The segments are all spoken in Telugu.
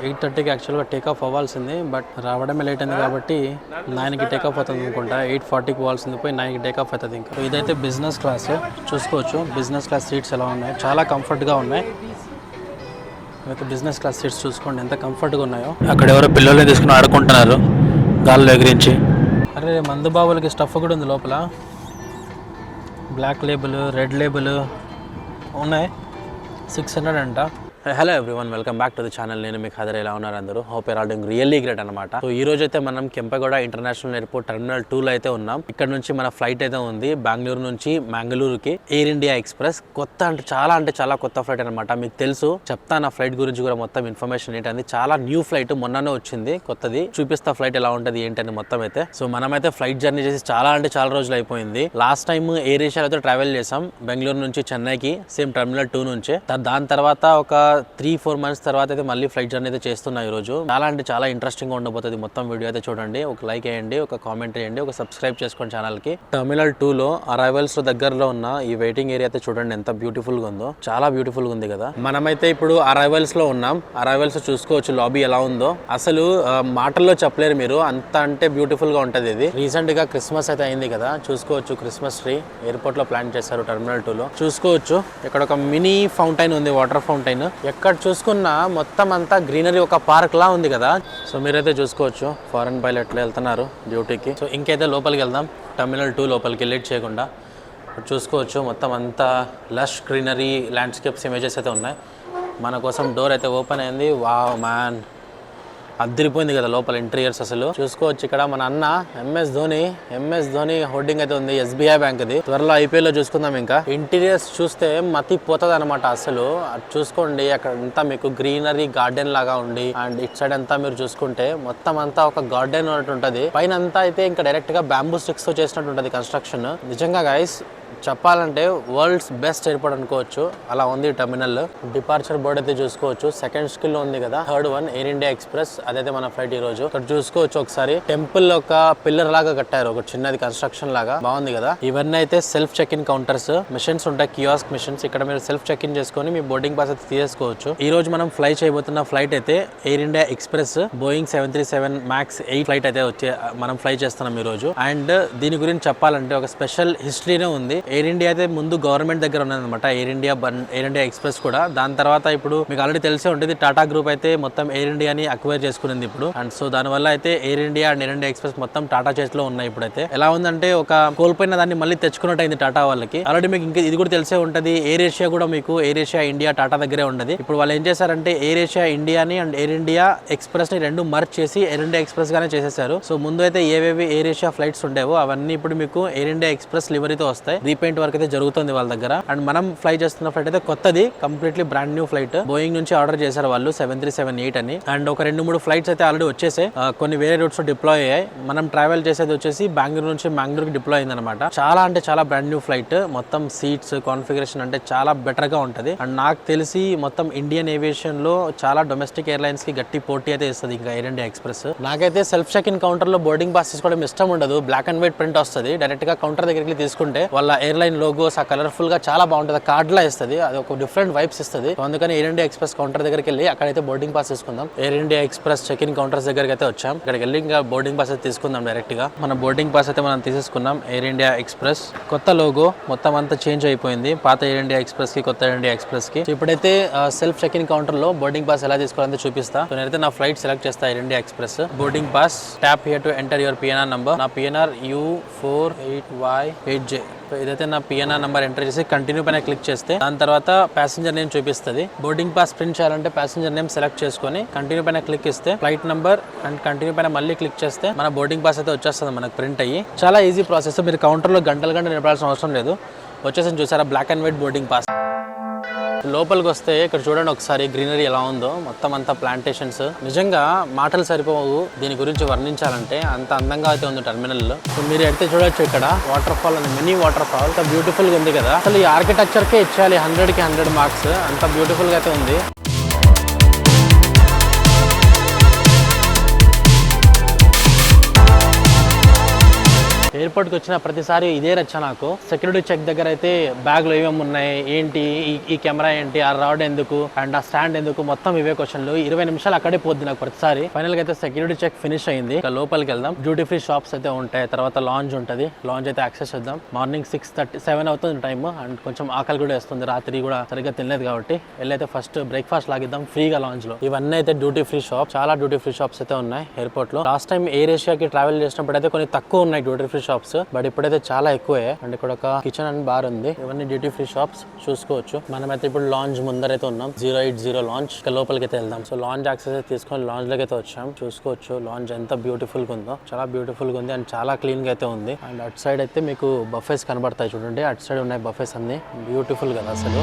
8:30కి యాక్చువల్గా టేకాఫ్ అవ్వాల్సింది, బట్ రావడమే లేట్ అయింది కాబట్టి 9కి టేకాఫ్ అవుతుంది అనుకుంటా. 8:40కి పోవాల్సింది పోయి 9కి టేకాఫ్ అవుతుంది. ఇంకా ఇదైతే బిజినెస్ క్లాస్, చూసుకోవచ్చు బిజినెస్ క్లాస్ సీట్స్ ఎలా ఉన్నాయి, చాలా కంఫర్ట్గా ఉన్నాయి. అయితే బిజినెస్ క్లాస్ సీట్స్ చూసుకోండి ఎంత కంఫర్ట్గా ఉన్నాయో. అక్కడ ఎవరో పిల్లల్ని తీసుకుని ఆడుకుంటున్నారు గాల్లో ఎగిరించి. అరే మందు బాబులకి స్టఫ్ కూడా ఉంది లోపల, బ్లాక్ లేబుల్, రెడ్ లేబుల్ ఉన్నాయి. 600 అంట. Hello everyone, welcome back to the channel. నేను మీకు ఖాదర్. ఎలా ఉన్నారు అందరూ? Hope your all doing really great అనమాట. సో ఈ రోజు అయితే మనం కెంపగౌడ ఇంటర్నేషనల్ ఎయిర్పోర్ట్ టర్మినల్ 2లో అయితే ఉన్నాం. ఇక్కడ నుంచి మన ఫ్లైట్ అయితే ఉంది బెంగళూరు నుంచి మంగళూరుకి, ఎయిర్ ఇండియా ఎక్స్ప్రెస్. కొత్త అంటే చాలా కొత్త ఫ్లైట్ అనమాట. మీకు తెలుసు, చెప్తాను ఆ ఫ్లైట్ గురించి కూడా మొత్తం ఇన్ఫర్మేషన్ ఏంటంది. చాలా న్యూ ఫ్లైట్, మొన్ననే వచ్చింది కొత్తది. చూపిస్తా ఫ్లైట్ ఎలా ఉంటుంది ఏంటని మొత్తం అయితే. సో మనమైతే ఫ్లైట్ జర్నీ చేసి చాలా రోజులు అయిపోయింది. లాస్ట్ టైం ఎయిర్ ఏషియాలో అయితే ట్రావెల్ చేసాం బెంగళూరు నుంచి చెన్నైకి, సేమ్ టర్మినల్ 2 నుంచే. దాని తర్వాత ఒక 3-4 మంత్స్ తర్వాత అయితే మళ్ళీ ఫ్లైట్ జర్నీ అయితే చేస్తున్నా ఈ రోజు. చాలా ఇంట్రెస్టింగ్ గా ఉండబోతుంది మొత్తం వీడియో అయితే. చూడండి, ఒక లైక్ వేయండి, ఒక కామెంట్ వేయండి, ఒక సబ్స్క్రైబ్ చేసుకోండి ఛానల్ కి. టర్మినల్ 2లో అరైవల్స్ దగ్గరలో ఉన్న ఈ వెయిటింగ్ ఏరియా అయితే చూడండి ఎంత బ్యూటిఫుల్ గా ఉందో. చాలా బ్యూటిఫుల్ గా ఉంది కదా. మనమైతే ఇప్పుడు అరైవల్స్ లో ఉన్నాం. అరైవల్స్ చూసుకోవచ్చు లాబీ ఎలా ఉందో. అసలు మాటల్లో చెప్పలేరు మీరు, అంత అంటే బ్యూటిఫుల్ గా ఉంటది ఇది. రీసెంట్ గా క్రిస్మస్ అయితే అయింది కదా, చూసుకోవచ్చు క్రిస్మస్ ట్రీ ఎయిర్పోర్ట్ లో ప్లాన్ చేశారు టర్మినల్ 2లో. చూసుకోవచ్చు ఇక్కడ ఒక మినీ ఫౌంటైన్ ఉంది, వాటర్ ఫౌంటైన్. ఎక్కడ చూసుకున్నా మొత్తం అంతా గ్రీనరీ, ఒక పార్క్ లా ఉంది కదా. సో మీరైతే చూసుకోవచ్చు ఫారెన్ పైలట్లు వెళ్తున్నారు డ్యూటీకి. సో ఇంకైతే లోపలికి వెళ్దాం, టర్మినల్ 2 లోపలికి లేట్ చేయకుండా. చూసుకోవచ్చు మొత్తం అంతా లష్ గ్రీనరీ ల్యాండ్స్కేప్స్ ఇమేజెస్ అయితే ఉన్నాయి. మన కోసం డోర్ అయితే ఓపెన్ అయింది. వావ్ మ్యాన్, అద్దరిపోయింది కదా లోపల ఇంటీరియర్స్. అసలు చూసుకోవచ్చు ఇక్కడ మన అన్న ఎంఎస్ ధోని హోర్డింగ్ అయితే ఉంది, ఎస్బీఐ బ్యాంక్ ది. త్వరలో ఐపీఎల్ లో చూసుకుందాం. ఇంకా ఇంటీరియర్స్ చూస్తే మతి పోతుంది అనమాట అసలు. చూసుకోండి అక్కడ అంతా మీకు గ్రీనరీ గార్డెన్ లాగా ఉండి, అండ్ ఇట్ సైడ్ అంతా మీరు చూసుకుంటే మొత్తం అంతా ఒక గార్డెన్ ఉన్నట్టు ఉంటది. పైన అంతా అయితే ఇంకా డైరెక్ట్ గా బ్యాంబూ స్టిక్స్ తో చేసినట్టు ఉంటది కన్స్ట్రక్షన్. నిజంగా గైస్ చెప్పాలంటే వరల్డ్స్ బెస్ట్ ఎయిర్పోర్ట్ అనుకోవచ్చు, అలా ఉంది టర్మినల్. డిపార్చర్ బోర్డ్ అయితే చూసుకోవచ్చు, సెకండ్ స్కిల్ లో ఉంది కదా. Third one air India express, అదైతే మన ఫ్లైట్ ఈ రోజు. ఇక్కడ చూసుకోవచ్చు ఒకసారి టెంపుల్ ఒక పిల్లర్ లాగా కట్టారు, ఒక చిన్నది కన్స్ట్రక్షన్ లాగా, బాగుంది కదా. ఇవన్నీ అయితే self check in counters, machines ఉంటాయి, కియాస్క్ మిషన్స్. ఇక్కడ మీరు సెల్ఫ్ చెక్ ఇన్ చేసుకొని మీ బోర్డింగ్ పాస్ అయితే తీసుకోవచ్చు. ఈ రోజు మనం ఫ్లై చేయబోతున్న ఫ్లైట్ అయితే air India express Boeing 737 MAX 8 flight అయితే వచ్చే మనం ఫ్లై చేస్తున్నాం ఈ రోజు. అండ్ దీని గురించి చెప్పాలంటే ఒక స్పెషల్ హిస్టరీనే ఉంది. ఎయిర్ ఇండియా అయితే ముందు గవర్నమెంట్ దగ్గర ఉన్నదన్నమాట, ఎయిర్ ఇండియా ఎక్స్ప్రెస్ కూడా. దాని తర్వాత ఇప్పుడు మీకు ఆల్రెడీ తెలిసే ఉంటుంది, టాటా గ్రూప్ అయితే మొత్తం ఎయిర్ ఇండియాని అక్వైర్ చేసుకునింది ఇప్పుడు. అండ్ సో దాని వల్ల అయితే air India and air India express మొత్తం టాటా చేతిలో ఉన్నాయి. ఇప్పుడైతే ఎలా ఉందంటే ఒక కోల్పోయిన దాన్ని మళ్ళీ తెచ్చుకున్నట్టు అయింది టాటా వాళ్ళకి. ఆల్రెడీ మీకు ఇంకా ఇది కూడా తెలిసే ఉంటుంది, ఎయిర్ ఏషియా కూడా మీకు ఎయిర్ ఏషియా ఇండియా టాటా దగ్గరే ఉండదు. ఇప్పుడు వాళ్ళు ఏం చేశారంటే ఎయిర్ ఏషియా ఇండియాని అండ్ ఎయిర్ ఇండియా ఎక్స్ప్రెస్ ని రెండు మర్జ్ చేసి ఎయిర్ ఇండియా ఎక్స్ప్రెస్ గానే చేసేసారు. సో ముందు అయితే ఏవేవి ఎయిర్ ఏషియా ఫ్లైట్స్ ఉండేవో అవన్నీ ఇప్పుడు మీకు ఎయిర్ ఇండియా ఎక్స్ప్రెస్ లివరీతో వస్తాయి. రీపెయింట్ వర్క్ అయితే జరుగుతుంది వాళ్ళ దగ్గర. అండ్ మనం ఫ్లై చేస్తున్న ఫ్లైట్ అయితే కొత్తది, completely brand new flight. Boeing నుంచి ఆర్డర్ చేశారు వాళ్ళు 737-8 అని. అండ్ ఒక 2-3 ఫ్లైట్స్ అయితే ఆల్రెడీ వచ్చేసాయి, కొన్ని వేరే రూట్స్ లో డిప్లాయ్ అయ్యాయి. మనం ట్రావెల్ చేసేది వచ్చేసి బెంగళూరు నుంచి మంగళూరుకి డిప్లాయ్ అయింది అనమాట. చాలా బ్రాండ్ న్యూ ఫ్లైట్. మొత్తం సీట్స్ కాన్ఫిగరేషన్ అంటే చాలా బెటర్ గా ఉంటది. అండ్ నాకు తెలిసి మొత్తం ఇండియన్ ఏవియేషన్ లో చాలా డొమెస్టిక్ ఎయిర్లైన్స్ కి గట్టి పోటీ అయితే ఇస్తుంది ఇంకా ఎయిర్ ఇండియా ఎక్స్ప్రెస్. నాకైతే సెల్ఫ్ చెక్ ఇన్ కౌంటర్ లో బోర్డింగ్ పాస్ తీసుకోవడం ఇష్టం ఉండదు. బ్లాక్ అండ్ వైట్ ప్రింట్ వస్తుంది, డైరెక్ట్ గా కౌంటర్ దగ్గరికి తీసుకుంటే వాళ్ళ ఎయిర్లైన్ లోగోస్ ఆ కలర్ఫుల్ గా చాలా బాగుంటుంది, కార్డ్ లా ఇస్తుంది, అది ఒక డిఫరెంట్ వైబ్స్ ఇస్తుంది. అందుకని ఎయిర్ ఇండియా ఎక్స్ప్రెస్ కౌంటర్ దగ్గరికి వెళ్ళి అక్కడైతే బోర్డింగ్ పాస్ తీసుకుందాం. Air India Express check in counters దగ్గరికి అయితే వచ్చాం. ఇక్కడికి వెళ్ళి ఇంకా బోర్డింగ్ పాస్ అయితే తీసుకుందాం డైరెక్ట్ గా. మన బోర్డింగ్ పాస్ అయితే మనం తీసేసుకున్నాం. ఎయిర్ ఇండియా ఎక్స్ప్రెస్ కొత్త లోగో మొత్తం అంతా చేంజ్ అయిపోయింది, పాత ఎయిర్ ఇండియా ఎక్స్ప్రెస్ కి కొత్త ఎయిర్ ఇండియా ఎక్స్ప్రెస్ కి. ఇప్పుడైతే సెల్ఫ్ చెక్ ఇన్ కౌంటర్ లో బోర్డింగ్ పాస్ ఎలా తీసుకోవాలని చూపిస్తా. నేనైతే నా ఫ్లైట్ సెలెక్ట్ చేస్తా, air India express. Boarding pass, tap here to enter your PNR number. నా పిఎన్ఆర్ U48Y8J. ఇదైతే నా పిఎన్ఆర్ నంబర్ ఎంటర్ చేసి కంటిన్యూ పైన క్లిక్ చేస్తే దాని తర్వాత ప్యాసింజర్ నేమ్ చూపిస్తుంది. బోర్డింగ్ పాస్ ప్రింట్ చేయాలంటే ప్యాసింజర్ నేమ్ సెలెక్ట్ చేసుకొని కంటిన్యూ పైన క్లిక్ ఇస్తే ఫ్లైట్ నంబర్ అండ్ కంటిన్యూ పైన మళ్ళీ క్లిక్ చేస్తే మన బోర్డింగ్ పాస్ అయితే వచ్చేస్తుంది మనకు ప్రింట్ అయ్యి. చాలా ఈజీ ప్రాసెస్, మీరు కౌంటర్లో గంటలు నిలబడాల్సిన అవసరం లేదు. వచ్చేసి చూసారా black and white boarding pass. లోపలికి వస్తే ఇక్కడ చూడండి ఒకసారి గ్రీనరీ ఎలా ఉందో, మొత్తం అంతా ప్లాంటేషన్స్. నిజంగా మాటలు సరిపోవు దీని గురించి వర్ణించాలంటే, అంత అందంగా అయితే ఉంది టర్మినల్ లో. మీరు అయితే చూడొచ్చు ఇక్కడ వాటర్ ఫాల్ ఉంది, మినీ వాటర్ ఫాల్. అంత బ్యూటిఫుల్ గా ఉంది కదా. అసలు ఈ ఆర్కిటెక్చర్ కే ఇచ్చాలి 100కి 100 మార్క్స్, అంత బ్యూటిఫుల్ గా అయితే ఉంది. ఎయిర్పోర్ట్కి వచ్చిన ప్రతిసారి ఇదే రచ్చ నాకు. సెక్యూరిటీ చెక్ దగ్గర అయితే బ్యాగ్లో ఏమేమి ఉన్నాయి, ఏంటి ఈ కెమెరా ఏంటి, ఆ రాడ్ ఎందుకు అండ్ ఆ స్టాండ్ ఎందుకు, మొత్తం ఇవే క్వశ్చన్లు. 20 నిమిషాలు అక్కడే పోద్ది నాకు ప్రతిసారి. ఫైనల్ గా అయితే సెక్యూరిటీ చెక్ ఫినిష్ అయింది. ఇక లోపలికి వెళ్దాం. డ్యూటీ ఫ్రీ షాప్స్ అయితే ఉంటాయి, తర్వాత లాంజ్ ఉంటుంది. లాంజ్ అయితే యాక్సెస్ చేద్దాం. మార్నింగ్ 6:37 అవుతుంది టైమ్ అండ్ కొంచెం ఆకలి కూడా వేస్తుంది, రాత్రి కూడా సరిగ్గా తినలేదు కాబట్టి. వెళ్ళైతే ఫస్ట్ బ్రేక్ఫాస్ట్ లాగిద్దాం ఫ్రీగా లాంజ్ లో. ఇవన్నీ అయితే డ్యూటీ ఫ్రీ షాప్, చాలా డ్యూటీ ఫ్రీ షాప్స్ అయితే ఉన్నాయి ఎయిర్పోర్ట్ లో. లాస్ట్ టైం ఎయిర్ ఏషియాకి ట్రావెల్ చేసినప్పుడు అయితే కొన్ని తక్కువ ఉన్నాయి డ్యూటీ ఫ్రీ షాప్స్, బట్ ఇప్పుడైతే చాలా ఎక్కువే. అండ్ ఇక్కడ ఒక కిచెన్ అండ్ బార్ ఉంది. ఇవన్నీ డ్యూటీ ఫ్రీ షాప్స్ చూసుకోవచ్చు. మనమైతే ఇప్పుడు లాంజ్ ముందరైతే ఉన్నాం, 080 లాంజ్. ఇక లోపలికి అయితే వెళ్దాం. సో లాంజ్ యాక్సెస్ అయితే తీసుకొని లాంజ్ లోకి అయితే వచ్చాం. చూసుకోవచ్చు లాంజ్ ఎంత బ్యూటిఫుల్ గా ఉందో, చాలా బ్యూటిఫుల్ గా ఉంది అండ్ చాలా క్లీన్ గా అయితే ఉంది. అండ్ అటు సైడ్ అయితే మీకు బఫేస్ కనబడతాయి చూడండి, అటు సైడ్ ఉన్నాయి బఫేస్ అన్ని. బ్యూటిఫుల్ కదా అసలు.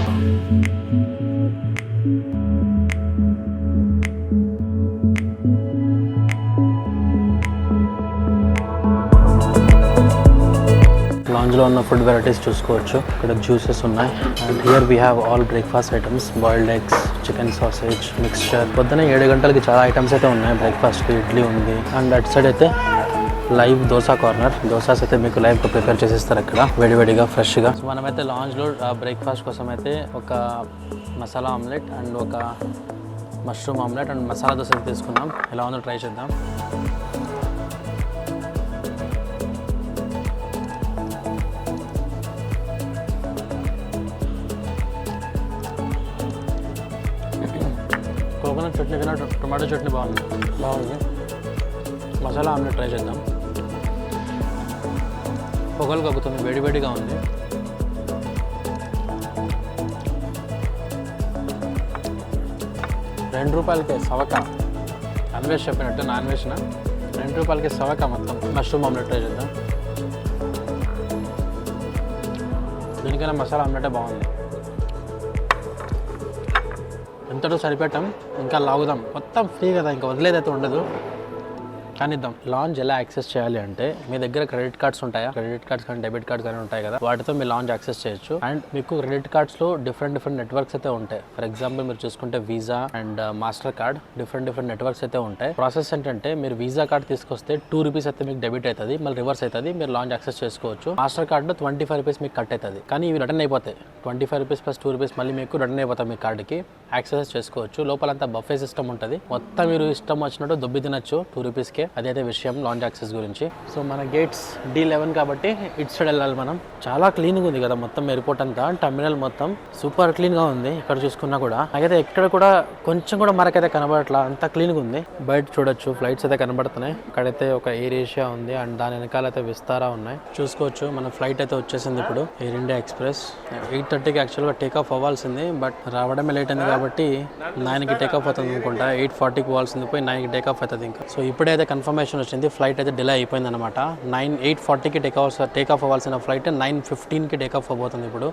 లాంజ్ లో ఉన్న ఫుడ్ వెరైటీస్ చూసుకోవచ్చు. ఇక్కడ జ్యూసెస్ ఉన్నాయి and here we have all breakfast items, boiled eggs, chicken sausage, mixture. పొద్దున 7 గంటలకి చాలా ఐటమ్స్ అయితే ఉన్నాయి బ్రేక్ఫాస్ట్కి. ఇడ్లీ ఉంది అండ్ అటు సైడ్ అయితే లైవ్ దోసా కార్నర్. దోసాస్ అయితే మీకు లైవ్గా ప్రిపేర్ చేసిస్తారు ఇక్కడ వేడివేడిగా ఫ్రెష్గా. సో మనమైతే లాంజ్లో బ్రేక్ఫాస్ట్ కోసం అయితే ఒక మసాలా ఆమ్లెట్ అండ్ ఒక mushroom omelette and masala dosa తీసుకున్నాం. ఎలా ఉందో ట్రై చేద్దాం. కోకోనట్ చట్నీ కన్నా టొమాటో చట్నీ బాగుంది. మసాలా ఆమ్లెట్ ట్రై చేద్దాం. పొగలు కక్కుతుంది, వేడివేడిగా ఉంది. ₹2 సవక. నాన్ వెజ్ చెప్పినట్టు నాన్ వెజ్నా, ₹2 సవక మొత్తం. మష్రూమ్ ఆమ్లెట్ ట్రై చేద్దాం. దీనికైనా మసాలా ఆమ్లెటే బాగుంది. ఎంతటో సరిపెట్టాం, ఇంకా లాగుదాం. మొత్తం ఫ్రీ కదా, ఇంకా వదిలేదైతే ఉండదు. కానిద్దాం. లాంజ్ ఎలా యాక్సెస్ చేయాలి అంటే, మీ దగ్గర క్రెడిట్ కార్డ్స్ ఉంటాయా, క్రెడిట్ కార్డ్స్ కానీ డెబిట్ కార్డ్స్ కానీ ఉంటాయి కదా, వాటితో మీరు లాంజ్ యాక్సెస్ చేయొచ్చు. అండ్ మీకు క్రెడిట్ కార్డ్స్లో డిఫరెంట్ నెట్వర్క్స్ అయితే ఉంటాయి. ఫర్ ఎగ్జాంపుల్ మీరు చూసుకుంటే visa and master card, different networks అయితే ఉంటాయి. ప్రాసెస్ ఏంటంటే, మీరు వీసా కార్డ్ తీసుకొస్తే ₹2 అయితే మీకు డెబిట్ అవుతుంది, మళ్ళీ రివర్స్ అవుతుంది, మీరు లాంజ్ యాక్సెస్ చేసుకోవచ్చు. మాస్టర్ కార్డ్లో ₹25 మీకు కట్ అవుతుంది, కానీ ఇవి రిటర్న్ అయిపోతాయి. ₹25 ప్లస్ ₹2 మళ్ళీ మీకు రిటర్న్ అయిపోతాయి మీ కార్డుకి. యాక్సెస్ చేసుకోవచ్చు. లోపలంతా బఫే సిస్టమ్ ఉంటుంది. మొత్తం మీరు ఇష్టం వచ్చినట్టు దొబ్బి తినచ్చు ₹2కే. అదైతే విషయం లాంజ్ యాక్సెస్ గురించి. సో మన గేట్స్ D11 కాబట్టి ఇటు సైడ్ వెళ్ళాలి మనం. చాలా క్లీన్గా ఉంది కదా మొత్తం ఎయిర్పోర్ట్ అంతా. టర్మినల్ మొత్తం సూపర్ క్లీన్గా ఉంది. ఇక్కడ చూసుకున్నా కూడా నాకైతే ఎక్కడ కూడా కొంచెం కూడా మరకైతే కనబడట్లా, అంత క్లీన్గా ఉంది. బయట చూడొచ్చు ఫ్లైట్స్ అయితే కనబడుతున్నాయి. ఇక్కడైతే ఒక ఎయిర్ ఏషియా ఉంది అండ్ దాని వెనకాల అయితే విస్తారా ఉన్నాయి. చూసుకోవచ్చు మన ఫ్లైట్ అయితే వచ్చేసింది ఇప్పుడు, ఎయిర్ ఇండియా ఎక్స్ప్రెస్. 8:30కి యాక్చువల్గా టేక్ ఆఫ్ అవ్వాల్సింది, బట్ రావడమే లేట్ అయింది కాబట్టి 9కి టేక్ ఆఫ్ అవుతుంది అనుకుంటా. 8:40కి పోవాల్సింది పోయి 9కి టేక్ ఆఫ్ అవుతుంది ఇంకా. సో ఇప్పుడైతే కన్ఫర్మేషన్ వచ్చింది, ఫ్లైట్ అయితే డిలే అయిపోయింది అనమాట. 8:40కి టేక్ ఆఫ్ అవ్వాల్సిన ఫ్లైట్ 9:15కి టేక్ ఆఫ్ అవబోతుంది ఇప్పుడు.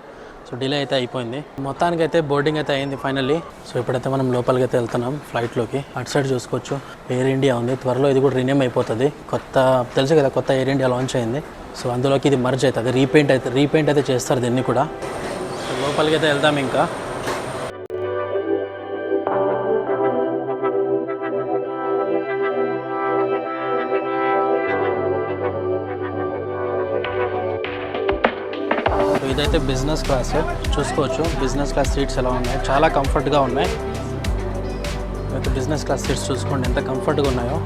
సో డిలే అయితే అయిపోయింది. మొత్తానికి అయితే బోర్డింగ్ అయితే అయింది ఫైనల్లీ. సో ఇప్పుడైతే మనం లోపలికి అయితే వెళ్తున్నాం ఫ్లైట్లోకి. అటు సైడ్ చూసుకోవచ్చు ఎయిర్ ఇండియా ఉంది. త్వరలో ఇది కూడా రీనేమ్ అయిపోతుంది. కొత్త తెలుసు కదా, కొత్త ఎయిర్ ఇండియా లాంచ్ అయింది. సో అందులోకి ఇది మర్జ్ అవుతుంది, రీపెయింట్ అయితే చేస్తారు దీన్ని కూడా. సో లోపలికి అయితే వెళ్దాం ఇంకా. ఇదైతే బిజినెస్ క్లాస్. చూసుకోవచ్చు బిజినెస్ క్లాస్ సీట్స్ ఎలా ఉన్నాయి, చాలా కంఫర్ట్గా ఉన్నాయి. అయితే బిజినెస్ క్లాస్ సీట్స్ చూసుకోండి ఎంత కంఫర్ట్గా ఉన్నాయో.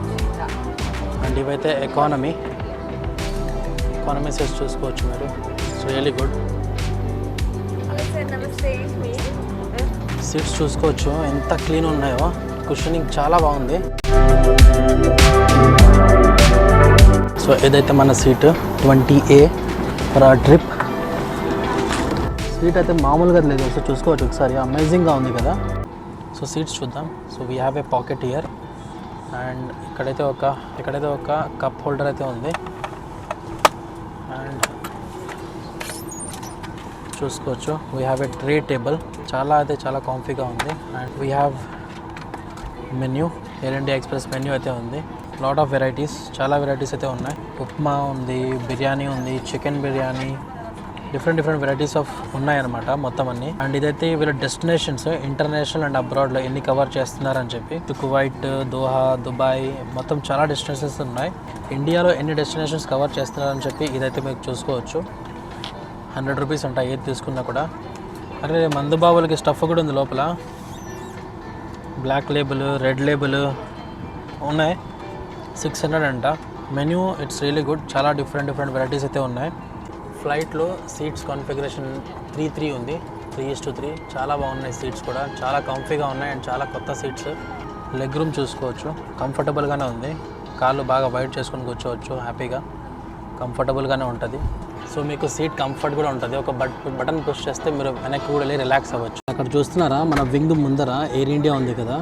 అండ్ ఇవైతే ఎకానమీ సీట్స్ చూసుకోవచ్చు మీరు. It's really good. సీట్స్ చూసుకోవచ్చు ఎంత క్లీన్ ఉన్నాయో, కుషనింగ్ చాలా బాగుంది. సో ఇదైతే మన సీట్ 20A ఫర్ ఆ ట్రిప్. సీట్ అయితే మామూలుగా లేదు, సో చూసుకోవచ్చు ఒకసారి, అమేజింగ్గా ఉంది కదా. సో సీట్స్ చూద్దాం. So we have a pocket here and ఇక్కడైతే ఒక కప్ హోల్డర్ అయితే ఉంది. అండ్ చూసుకోవచ్చు we have a tray table, చాలా కాంఫీగా ఉంది. And we have menu, air India express menu అయితే ఉంది. లాట్ ఆఫ్ వెరైటీస్, చాలా వెరైటీస్ అయితే ఉన్నాయి. ఉప్మా ఉంది, బిర్యానీ ఉంది, chicken biryani, different varieties of ఉన్నాయన్నమాట మొత్తం అన్ని. అండ్ ఇదైతే వీళ్ళ డెస్టినేషన్స్ ఇంటర్నేషనల్ అండ్ అబ్రాడ్లో ఎన్ని కవర్ చేస్తున్నారని చెప్పి, కువైట్, దోహా, దుబాయ్, మొత్తం చాలా డెస్టినేషన్స్ ఉన్నాయి. ఇండియాలో ఎన్ని డెస్టినేషన్స్ కవర్ చేస్తున్నారని చెప్పి ఇదైతే మీకు చూసుకోవచ్చు. 100 రూపీస్ ఉంటాయి ఏది తీసుకున్నా కూడా. అరే మందు బాబులకి స్టఫ్ కూడా ఉంది లోపల, బ్లాక్ లేబుల్, రెడ్ లేబుల్ ఉన్నాయి. 600 అంట. Menu it's really good. చాలా డిఫరెంట్ వెరైటీస్ అయితే ఉన్నాయి. ఫ్లైట్లో సీట్స్ కాన్ఫిగరేషన్ 3:3 ఉంది, 3:3. చాలా బాగున్నాయి సీట్స్ కూడా, చాలా కంఫీగా ఉన్నాయి అండ్ చాలా కొత్త సీట్స్. లెగ్ రూమ్ చూసుకోవచ్చు, కంఫర్టబుల్గానే ఉంది. కాళ్ళు బాగా వైడ్ చేసుకొని కూర్చోవచ్చు, హ్యాపీగా కంఫర్టబుల్గానే ఉంటుంది. సో మీకు సీట్ కంఫర్ట్ కూడా ఉంటుంది. ఒక బటన్ పుష్ చేస్తే మీరు వెనక్కి కూడా వెళ్ళి రిలాక్స్ అవ్వచ్చు. అక్కడ చూస్తున్నారా మన వింగ్ ముందర ఎయిర్ ఇండియా ఉంది కదా,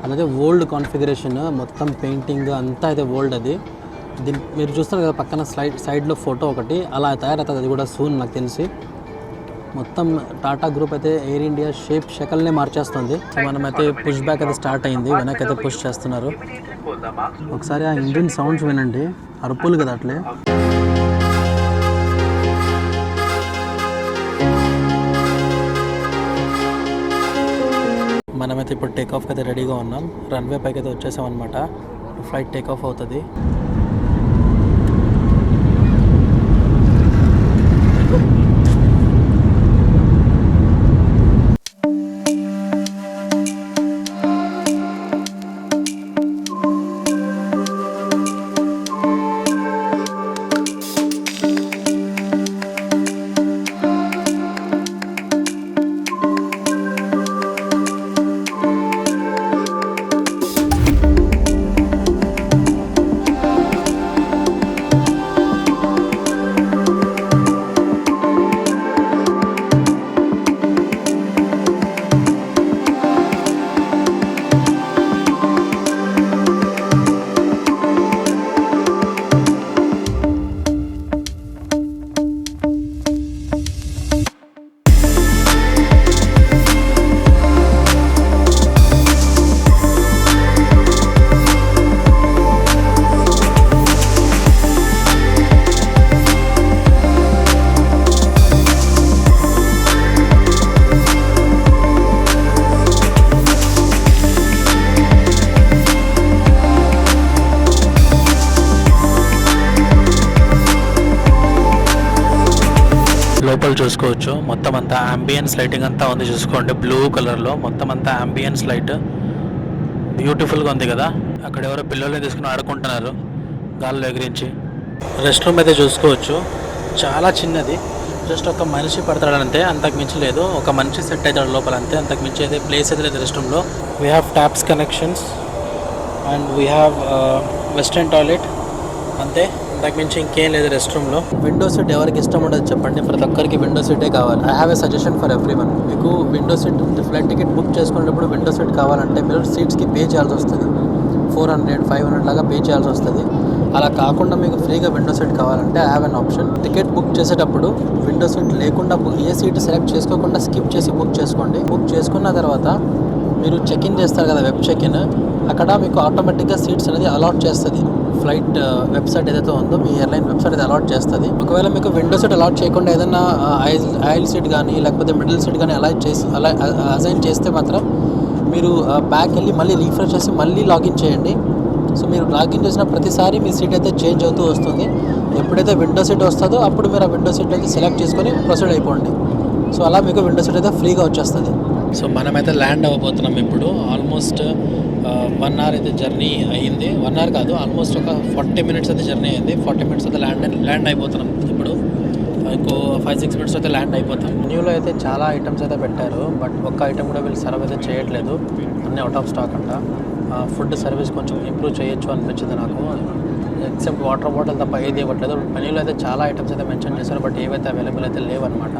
అలాగే ఓల్డ్ కాన్ఫిగరేషన్, మొత్తం పెయింటింగ్ అంతా అయితే ఓల్డ్. అది దీని మీరు చూస్తారు కదా పక్కన సైడ్లో ఫోటో ఒకటి అలా తయారవుతుంది. అది కూడా సూన్ నాకు తెలిసి. మొత్తం టాటా గ్రూప్ అయితే ఎయిర్ ఇండియా షకల్నే మార్చేస్తుంది. సో మనమైతే పుష్ బ్యాక్ అయితే స్టార్ట్ అయింది, వెనక్కి అయితే పుష్ చేస్తున్నారు. ఒకసారి ఆ ఇంజిన్ సౌండ్స్ వినండి, అరుపులు కదా అట్లే. మనమైతే ఇప్పుడు టేక్ ఆఫ్కి అయితే రెడీగా ఉన్నాం. రన్వే పైకి అయితే వచ్చేసాం అనమాట. ఫ్లైట్ టేక్ ఆఫ్ అవుతుంది. లోపల చూసుకోవచ్చు మొత్తం అంతా అంబియన్స్ లైటింగ్ అంతా ఉంది. చూసుకోండి బ్లూ కలర్లో మొత్తం అంతా అంబియన్స్ లైట్ బ్యూటిఫుల్గా ఉంది కదా. అక్కడ ఎవరో పిల్లల్ని తీసుకుని ఆడుకుంటున్నారు గాల్లో ఎగిరించి. రెస్ట్ రూమ్ అయితే చూసుకోవచ్చు, చాలా చిన్నది. జస్ట్ ఒక మనిషి పడతాడంతే, అంతకు మించి లేదు. ఒక మనిషి సెట్ అవుతాడు లోపల అంతే, అంతకు మించి అయితే ప్లేస్ అయితే లేదు రెస్ట్ రూమ్లో. We have taps connections and we have western toilet అంతే, అంతకు మించి ఇంకేం లేదు రెస్ట్ రూమ్లో. విండో సీట్ ఎవరికి ఇష్టం ఉండదు చెప్పండి, ప్రతి ఒక్కరికి విండో సీటే కావాలి. I have a suggestion for everyone. మీకు window seat flight ticket book చేసుకునేటప్పుడు విండో సీట్ కావాలంటే మీరు సీట్స్కి పే చేయాల్సి వస్తుంది. 400, 500 లాగా పే చేయాల్సి వస్తుంది. అలా కాకుండా మీకు ఫ్రీగా విండో సీట్ కావాలంటే I have an option. Ticket book చేసేటప్పుడు విండో సీట్ లేకుండా ఏ సీట్ సెలెక్ట్ చేసుకోకుండా స్కిప్ చేసి బుక్ చేసుకోండి. బుక్ చేసుకున్న తర్వాత మీరు చెక్ ఇన్ చేస్తారు కదా, వెబ్ చెక్ ఇన్, అక్కడ మీకు ఆటోమేటిక్గా సీట్స్ అనేది అలాట్ చేస్తుంది. ఫ్లైట్ వెబ్సైట్ ఏదైతే ఉందో మీ ఎయిర్లైన్ వెబ్సైట్ అది అలాట్ చేస్తుంది. ఒకవేళ మీకు విండో సీట్ అలాట్ చేయకుండా ఏదైనా ఐల్ సీట్ కానీ లేకపోతే మిడిల్ సీట్ కానీ అలా అసైన్ చేస్తే మాత్రం మీరు బ్యాక్ వెళ్ళి మళ్ళీ రీఫ్రెష్ చేసి మళ్ళీ లాగిన్ చేయండి. సో మీరు లాగిన్ చేసిన ప్రతిసారి మీ సీట్ అయితే చేంజ్ అవుతూ వస్తుంది. ఎప్పుడైతే విండో సీట్ వస్తుందో అప్పుడు మీరు ఆ విండో సీట్ అయితే సెలెక్ట్ చేసుకొని ప్రొసీడ్ అయిపోండి. సో అలా మీకు విండో సీట్ అయితే ఫ్రీగా వచ్చేస్తుంది. సో మనమైతే ల్యాండ్ అవ్వబోతున్నాం ఇప్పుడు. ఆల్మోస్ట్ 1 అవర్ అయితే జర్నీ అయ్యింది. 1 అవర్ కాదు, ఆల్మోస్ట్ ఒక 40 మినిట్స్ అయితే జర్నీ అయింది. 40 మినిట్స్ అయితే ల్యాండ్ అయిపోతున్నాం ఇప్పుడు. ఇంకో 5-6 మినిట్స్ అయితే ల్యాండ్ అయిపోతాం. మెన్యూలో అయితే చాలా ఐటమ్స్ అయితే పెట్టారు, బట్ ఒక్క ఐటమ్ కూడా వీళ్ళు సర్వ్ అయితే చేయట్లేదు, అన్నీ అవుట్ ఆఫ్ స్టాక్ అంట. ఫుడ్ సర్వీస్ కొంచెం ఇంప్రూవ్ చేయొచ్చు అనిపించింది నాకు. ఎక్సెప్ట్ వాటర్ బాటిల్ తప్ప ఏది ఇవ్వట్లేదు. మెన్యూలో అయితే చాలా ఐటమ్స్ అయితే మెన్షన్ చేశారు, బట్ ఏవైతే అవైలబుల్ అయితే లేవన్నమాట.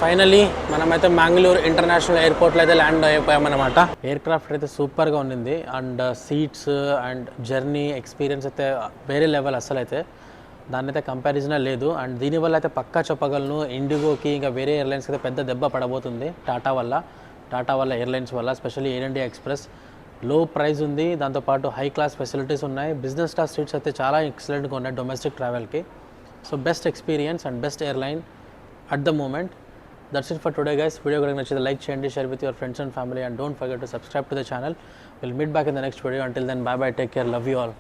ఫైనలీ మనమైతే మ్యాంగ్లూర్ ఇంటర్నేషనల్ ఎయిర్పోర్ట్లో అయితే ల్యాండ్ అయిపోయామన్నమాట. ఎయిర్ క్రాఫ్ట్ అయితే సూపర్గా ఉండింది and seats and journey experience అయితే వేరే లెవెల్ అసలు అయితే దాని అయితే కంపారిజనే లేదు. అండ్ దీనివల్ల అయితే పక్కా చెప్పగలను ఇండిగోకి ఇంకా వేరే ఎయిర్లైన్స్కి అయితే పెద్ద దెబ్బ పడబోతుంది టాటా వల్ల ఎయిర్లైన్స్ వల్ల. స్పెషల్లీ ఎయిర్ ఇండియా ఎక్స్ప్రెస్ లో ప్రైస్ ఉంది, దాంతోపాటు హై క్లాస్ ఫెసిలిటీస్ ఉన్నాయి, బిజినెస్ క్లాస్ సీట్స్ అయితే చాలా ఎక్సలెంట్గా ఉన్నాయి డొమెస్టిక్ ట్రావెల్కి. So best experience and best airline at the moment. That's it for today guys. Video కనుక నచ్చితే లైక్ చేయండి, share with your friends and family and don't forget to subscribe to the channel. Will meet back in the next video. Until then bye bye, take care, love you all.